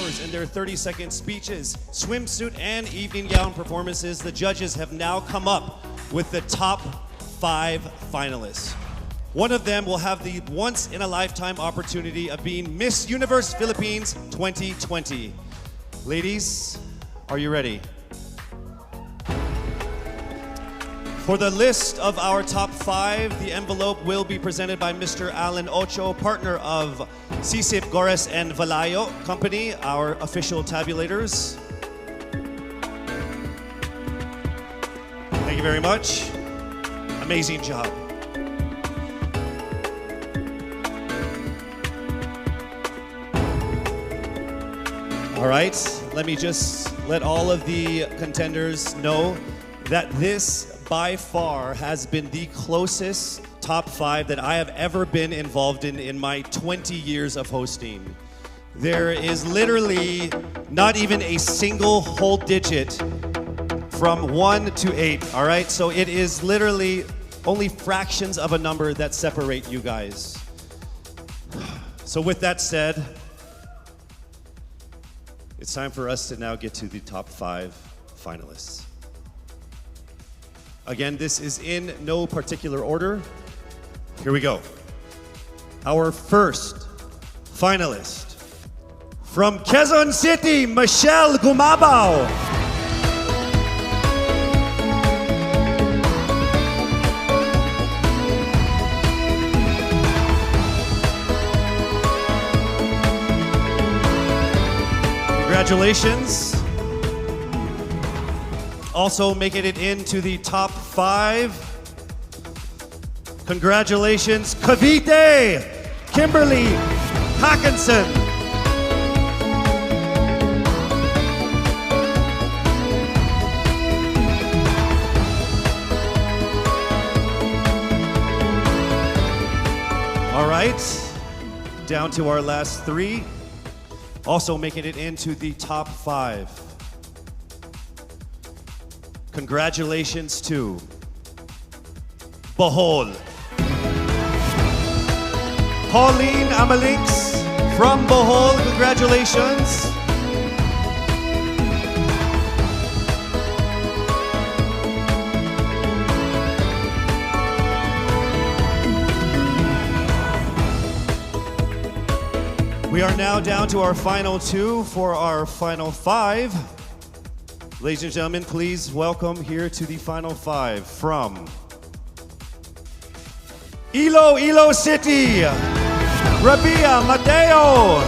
performers in their 30-second speeches, swimsuit and evening gown performances, the judges have now come up with the top 5 finalists. One of them will have the once-in-a-lifetime opportunity of being Miss Universe Philippines 2020. Ladies, are you ready? For the list of our top 5, the envelope will be presented by Mr. Alan Ocho, partner of Sisip, Gores, and Valayo Company, our official tabulators. Thank you very much. Amazing job. All right, let me just let all of the contenders know that this by far has been the closest top 5 that I have ever been involved in my 20 years of hosting. There is literally not even a single whole digit from 1 to 8, all right? So it is literally only fractions of a number that separate you guys. So with that said, it's time for us to now get to the top 5 finalists. Again, this is in no particular order. Here we go. Our first finalist from Quezon City, Michelle Gumabao. Congratulations. Also making it into the top 5. Congratulations, Cavite, Kimberly Hackinson. All right, down to our last 3. Also making it into the top 5. Congratulations to Bohol. Pauline Amalinks from Bohol, congratulations. We are now down to our final 2 for our final 5. Ladies and gentlemen, please welcome here to the final 5 from Iloilo City, Rabia Mateo.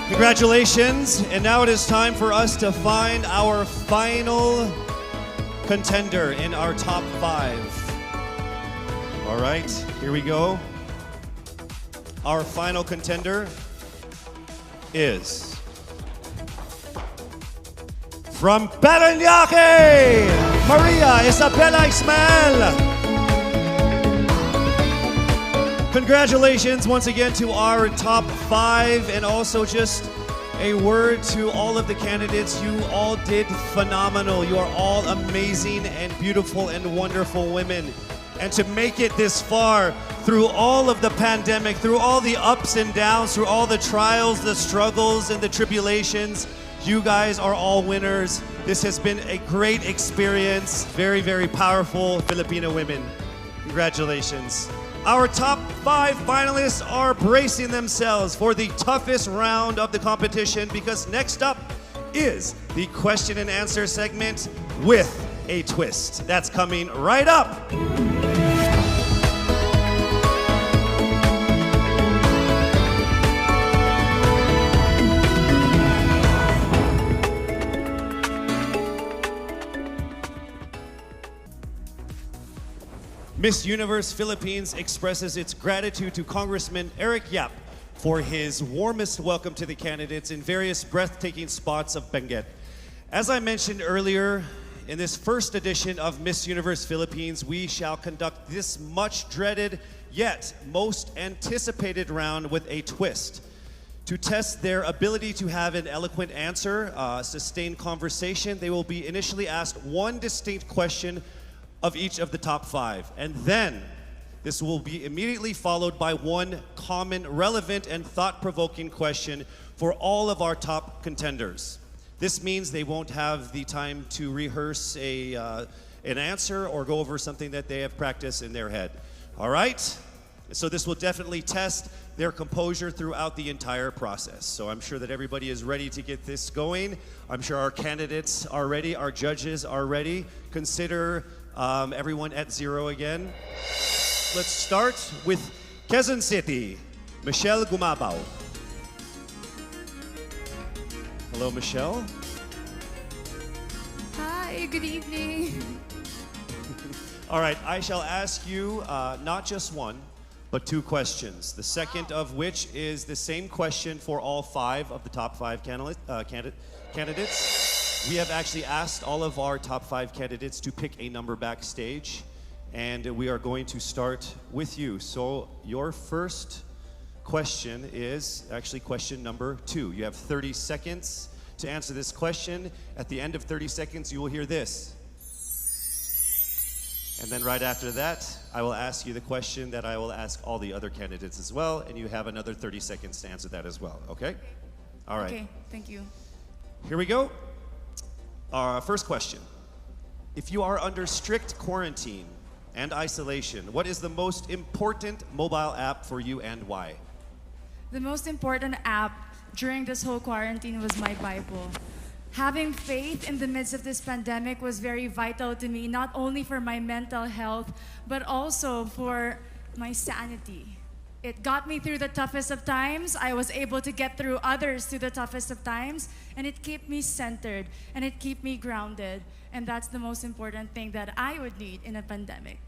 Congratulations, and now it is time for us to find our final contender in our top 5. All right, here we go. Our final contender is from Parañaque, Maria Isabella Ismael. Congratulations once again to our top 5, and also just a word to all of the candidates. You all did phenomenal. You are all amazing and beautiful and wonderful women. And to make it this far through all of the pandemic, through all the ups and downs, through all the trials, the struggles, and the tribulations, you guys are all winners. This has been a great experience. Very, very powerful Filipino women. Congratulations. Our top 5 finalists are bracing themselves for the toughest round of the competition, because next up is the question and answer segment with a twist. That's coming right up. Miss Universe Philippines expresses its gratitude to Congressman Eric Yap for his warmest welcome to the candidates in various breathtaking spots of Benguet. As I mentioned earlier, in this first edition of Miss Universe Philippines, we shall conduct this much dreaded yet most anticipated round with a twist. To test their ability to have an eloquent answer, sustained conversation, they will be initially asked one distinct question of each of the top 5. And then This will be immediately followed by one common, relevant, and thought-provoking question for all of our top contenders. This means they won't have the time to rehearse an answer or go over something that they have practiced in their head. All right? So this will definitely test their composure throughout the entire process. So I'm sure that everybody is ready to get this going. I'm sure our candidates are ready, our judges are ready. Consider everyone at zero again. Let's start with Quezon City, Michelle Gumabao. Hello, Michelle. Hi, good evening. All right, I shall ask you not just one, but two questions. The second of which is the same question for all five of the top five candidates. We have actually asked all of our top five candidates to pick a number backstage, and we are going to start with you. So your first question is actually question number 2. You have 30 seconds to answer this question. At the end of 30 seconds, you will hear this. And then right after that, I will ask you the question that I will ask all the other candidates as well, and you have another 30 seconds to answer that as well, okay? All right. Okay, thank you. Here we go. Our first question. If you are under strict quarantine and isolation, what is the most important mobile app for you and why? The most important app during this whole quarantine was my Bible. Having faith in the midst of this pandemic was very vital to me, not only for my mental health, but also for my sanity. It got me through the toughest of times. I was able to get through others through the toughest of times, and it kept me centered, and it kept me grounded. And that's the most important thing that I would need in a pandemic.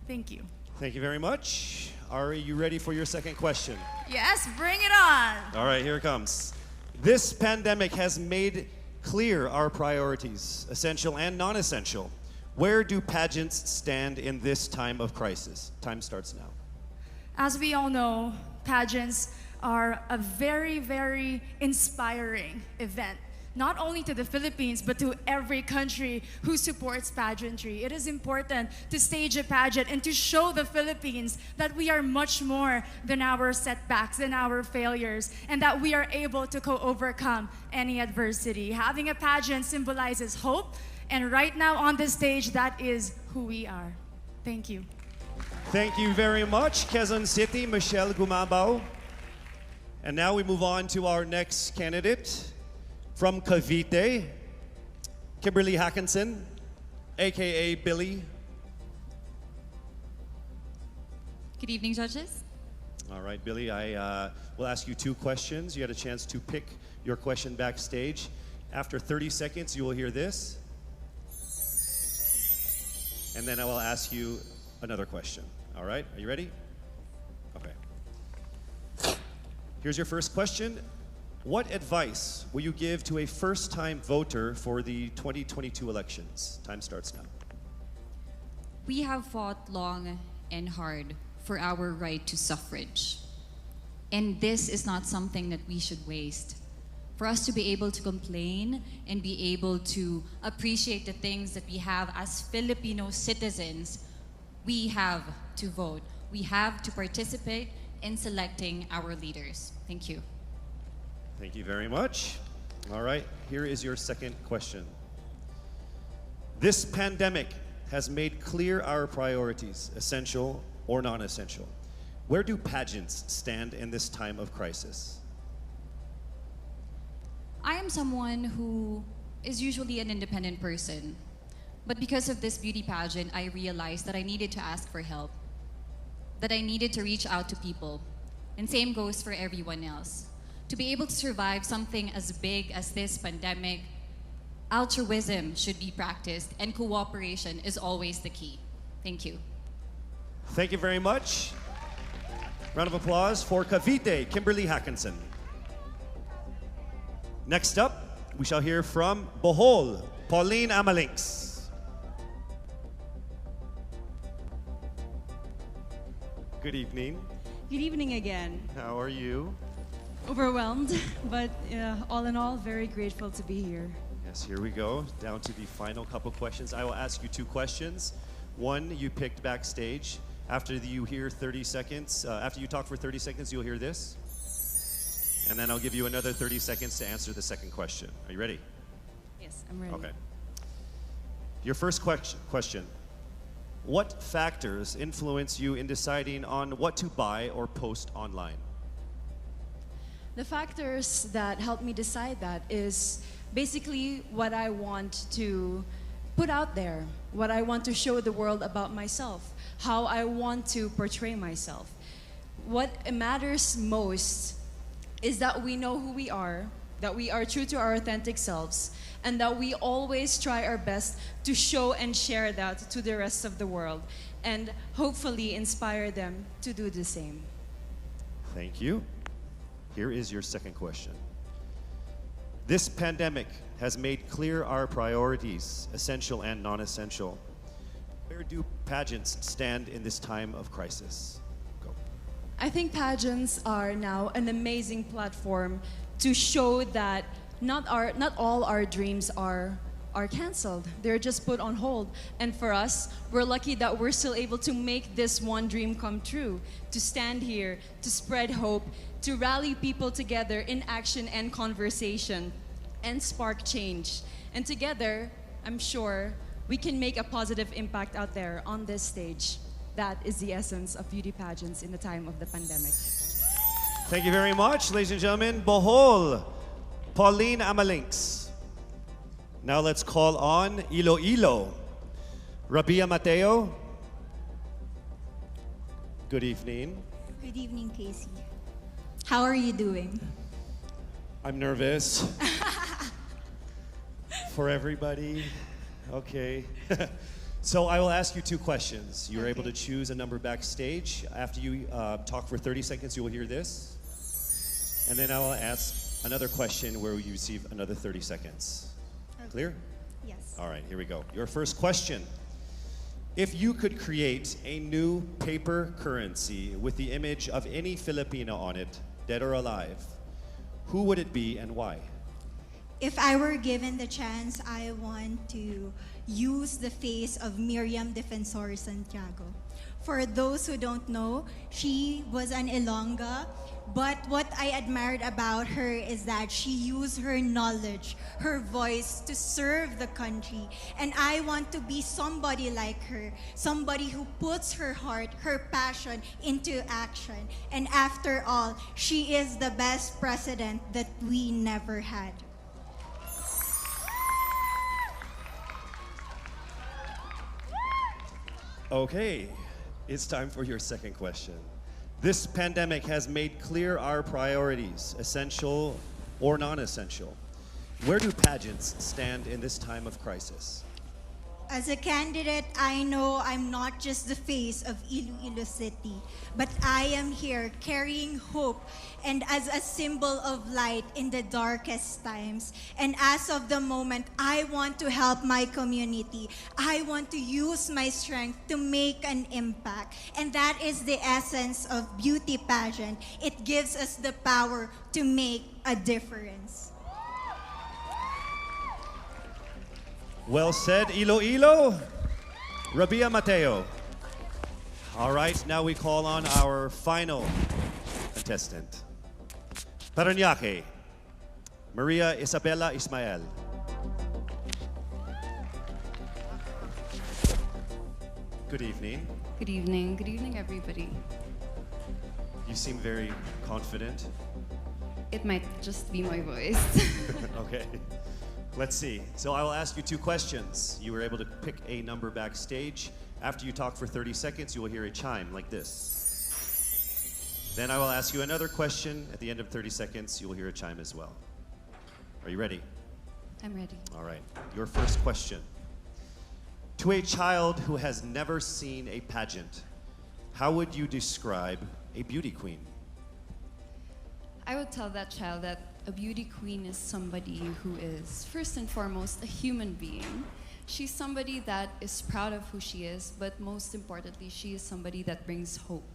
Thank you. Thank you very much. Are you ready for your second question? Yes, bring it on. All right, here it comes. This pandemic has made clear our priorities, essential and non-essential. Where do pageants stand in this time of crisis? Time starts now. As we all know, pageants are a very, very inspiring event, not only to the Philippines, but to every country who supports pageantry. It is important to stage a pageant and to show the Philippines that we are much more than our setbacks, than our failures, and that we are able to overcome any adversity. Having a pageant symbolizes hope, and right now on the stage, that is who we are. Thank you. Thank you very much, Quezon City, Michelle Gumabao. And now we move on to our next candidate. From Cavite, Kimberly Hackinson, aka Billy. Good evening, judges. All right, Billy, I will ask you two questions. You had a chance to pick your question backstage. After 30 seconds, you will hear this. And then I will ask you another question. All right, are you ready? Okay. Here's your first question. What advice will you give to a first-time voter for the 2022 elections? Time starts now. We have fought long and hard for our right to suffrage. And this is not something that we should waste. For us to be able to complain and be able to appreciate the things that we have as Filipino citizens, we have to vote. We have to participate in selecting our leaders. Thank you. Thank you very much. All right, here is your second question. This pandemic has made clear our priorities, essential or non-essential. Where do pageants stand in this time of crisis? I am someone who is usually an independent person. But because of this beauty pageant, I realized that I needed to ask for help, that I needed to reach out to people. And same goes for everyone else. To be able to survive something as big as this pandemic, altruism should be practiced and cooperation is always the key. Thank you. Thank you very much. Round of applause for Cavite, Kimberly Hackinson. Next up, we shall hear from Bohol, Pauline Amalinks. Good evening. Good evening again. How are you? Overwhelmed, but all in all, very grateful to be here. Yes, here we go. Down to the final couple questions. I will ask you two questions. One you picked backstage, After you hear 30 seconds, after you talk for 30 seconds, you'll hear this. And then I'll give you another 30 seconds to answer the second question. Are you ready? Yes, I'm ready. Okay. Your first question. What factors influence you in deciding on what to buy or post online? The factors that help me decide that is basically what I want to put out there, what I want to show the world about myself, how I want to portray myself. What matters most is that we know who we are, that we are true to our authentic selves, and that we always try our best to show and share that to the rest of the world, and hopefully inspire them to do the same. Thank you. Here is your second question. This pandemic has made clear our priorities, essential and non-essential. Where do pageants stand in this time of crisis? Go. I think pageants are now an amazing platform to show that not all our dreams are canceled. They're just put on hold. And for us, we're lucky that we're still able to make this one dream come true, to stand here, to spread hope, to rally people together in action and conversation, and spark change. And together, I'm sure, we can make a positive impact out there on this stage. That is the essence of beauty pageants in the time of the pandemic. Thank you very much, ladies and gentlemen. Bohol, Pauline Amalinks. Now let's call on Iloilo, Rabia Mateo. Good evening. Good evening, Casey. How are you doing? I'm nervous. For everybody. Okay. So I will ask you two questions. You're able to choose a number backstage. After you talk for 30 seconds, you will hear this. And then I will ask another question where you receive another 30 seconds. Okay. Clear? Yes. All right, here we go. Your first question. If you could create a new paper currency with the image of any Filipino on it, dead or alive, who would it be and why? If I were given the chance, I want to use the face of Miriam Defensor Santiago. For those who don't know, she was an Ilongga, but what I admired about her is that she used her knowledge, her voice to serve the country. And I want to be somebody like her, somebody who puts her heart, her passion into action. And after all, she is the best president that we never had. Okay, it's time for your second question. This pandemic has made clear our priorities, essential or non-essential. Where do pageants stand in this time of crisis? As a candidate, I know I'm not just the face of Iloilo City, but I am here carrying hope and as a symbol of light in the darkest times. And as of the moment, I want to help my community. I want to use my strength to make an impact. And that is the essence of beauty pageant. It gives us the power to make a difference. Well said, Iloilo. Rabia Mateo. All right, now we call on our final contestant. Parañaque, Maria Isabella Ismael. Good evening. Good evening. Good evening, everybody. You seem very confident. It might just be my voice. Okay. Let's see. So I will ask you two questions. You were able to pick a number backstage. After you talk for 30 seconds, you will hear a chime like this. Then I will ask you another question. At the end of 30 seconds, you will hear a chime as well. Are you ready? I'm ready. All right. Your first question. To a child who has never seen a pageant, how would you describe a beauty queen? I would tell that child that a beauty queen is somebody who is, first and foremost, a human being. She's somebody that is proud of who she is, but most importantly, she is somebody that brings hope.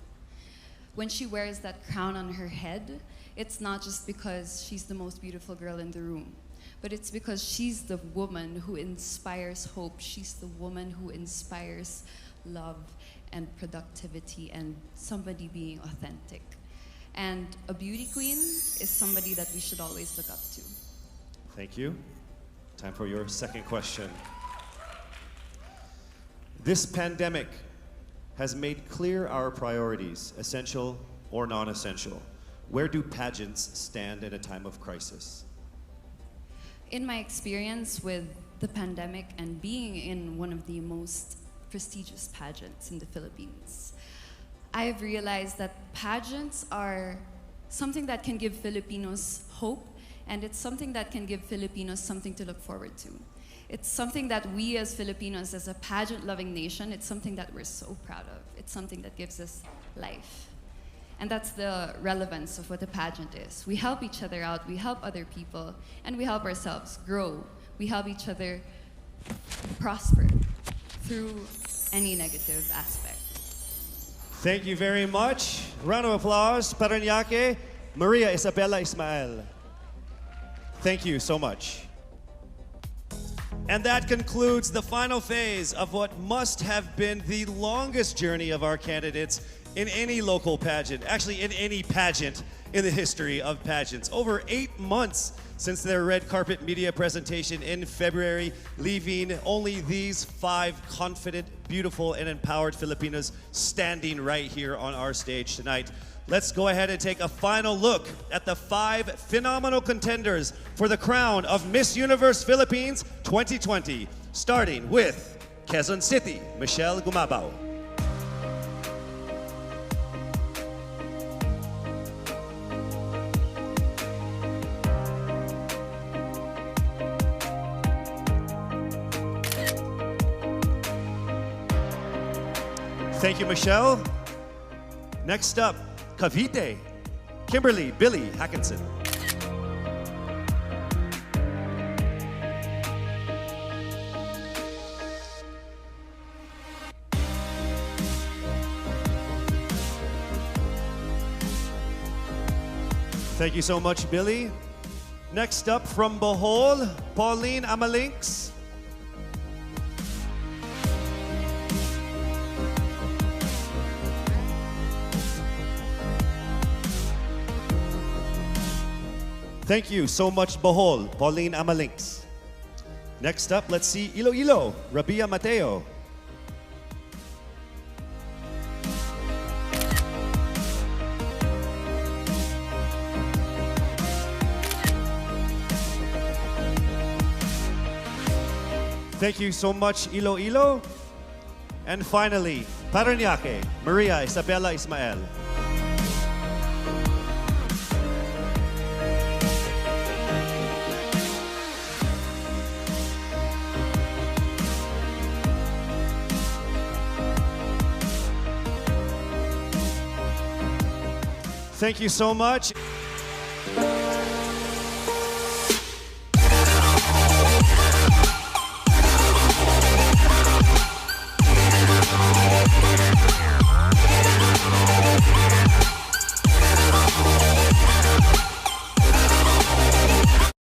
When she wears that crown on her head, it's not just because she's the most beautiful girl in the room, but it's because she's the woman who inspires hope. She's the woman who inspires love. and productivity and somebody being authentic. And a beauty queen is somebody that we should always look up to. Thank you. Time for your second question. This pandemic has made clear our priorities, essential or non-essential. Where do pageants stand in a time of crisis? In my experience with the pandemic and being in one of the most prestigious pageants in the Philippines, I've realized that pageants are something that can give Filipinos hope, and it's something that can give Filipinos something to look forward to. It's something that we as Filipinos, as a pageant-loving nation, it's something that we're so proud of. It's something that gives us life. And that's the relevance of what a pageant is. We help each other out, we help other people, and we help ourselves grow. We help each other prosper through any negative aspect. Thank you very much. Round of applause, Parañaque, Maria Isabela Ismael. Thank you so much. And that concludes the final phase of what must have been the longest journey of our candidates in any local pageant, actually in any pageant in the history of pageants. Over 8 months since their red carpet media presentation in February, leaving only these 5 confident, beautiful, and empowered Filipinos standing right here on our stage tonight. Let's go ahead and take a final look at the 5 phenomenal contenders for the crown of Miss Universe Philippines 2020, starting with Quezon City, Michelle Gumabao. Thank you, Michelle. Next up, Cavite, Kimberly Billy Hackinson. Thank you so much, Billy. Next up from Bohol, Pauline Amalinks. Thank you so much, Bohol, Pauline Amalinks. Next up, let's see Iloilo, Rabia Mateo. Thank you so much, Iloilo. And finally, Parañaque, Maria Isabela Ismael. Thank you so much.